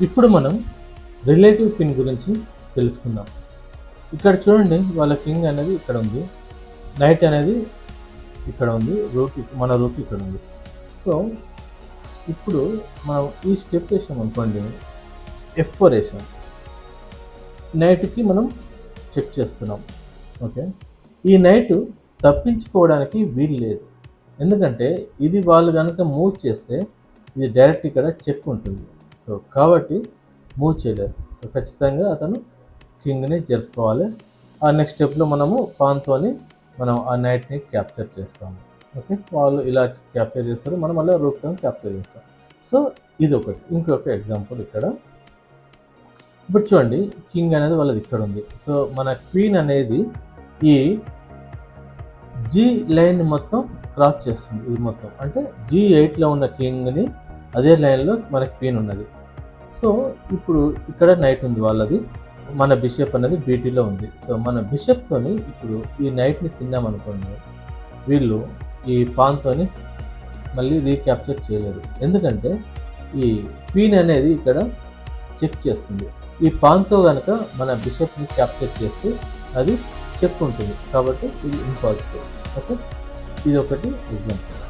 ఇప్పుడు మనం relative pin గురించి తెలుసుకుందాం. ఇక్కడ చూడండి, వాళ్ళ కింగ్ అనేది ఇక్కడ ఉంది, నైట్ అనేది ఇక్కడ ఉంది, మన రూట్ ఇక్కడ ఉంది. సో ఇప్పుడు మనం ఈ స్టెప్ వేసాం అనుకోండి, F4 వేసాం, నైట్కి మనం చెక్ చేస్తున్నాం. ఓకే, ఈ నైట్ తప్పించుకోవడానికి వీలు లేదు, ఎందుకంటే ఇది వాళ్ళు కనుక మూవ్ చేస్తే ఇది డైరెక్ట్ ఇక్కడ చెక్ ఉంటుంది. సో కాబట్టి మూవ్ చేయలేరు. సో ఖచ్చితంగా అతను కింగ్ని జరుపుకోవాలి. ఆ నెక్స్ట్ స్టెప్లో మనము పాన్తోని మనం ఆ నైట్ని క్యాప్చర్ చేస్తాము. ఓకే, వాళ్ళు ఇలా క్యాప్చర్ చేస్తారు, మనం అలా రూట్తో క్యాప్చర్ చేస్తాం. సో ఇది ఒకటి. ఇంకొక ఎగ్జాంపుల్ ఇక్కడ ఇప్పుడు చూడండి, కింగ్ అనేది వాళ్ళది ఇక్కడ ఉంది. సో మన క్వీన్ అనేది ఈ G లైన్ మొత్తం క్రాస్ చేస్తుంది. ఇది మొత్తం అంటే G8లో ఉన్న కింగ్ని అదే లైన్లో మన క్వీన్ ఉన్నది. సో ఇప్పుడు ఇక్కడ నైట్ ఉంది వాళ్ళది, మన బిషప్ అనేది బీటీలో ఉంది. సో మన బిషప్తోని ఇప్పుడు ఈ నైట్ని తిన్నామనుకోండి, వీళ్ళు ఈ పాన్తోని మళ్ళీ రీక్యాప్చర్ చేయలేరు, ఎందుకంటే ఈ క్వీన్ అనేది ఇక్కడ చెక్ చేస్తుంది. ఈ పాన్తో కనుక మన బిషప్ని క్యాప్చర్ చేస్తే అది చెక్ ఉంటుంది, కాబట్టి ఇది ఇంపాసిబుల్. ఓకే, ఇది ఒకటి ఎగ్జాంపుల్.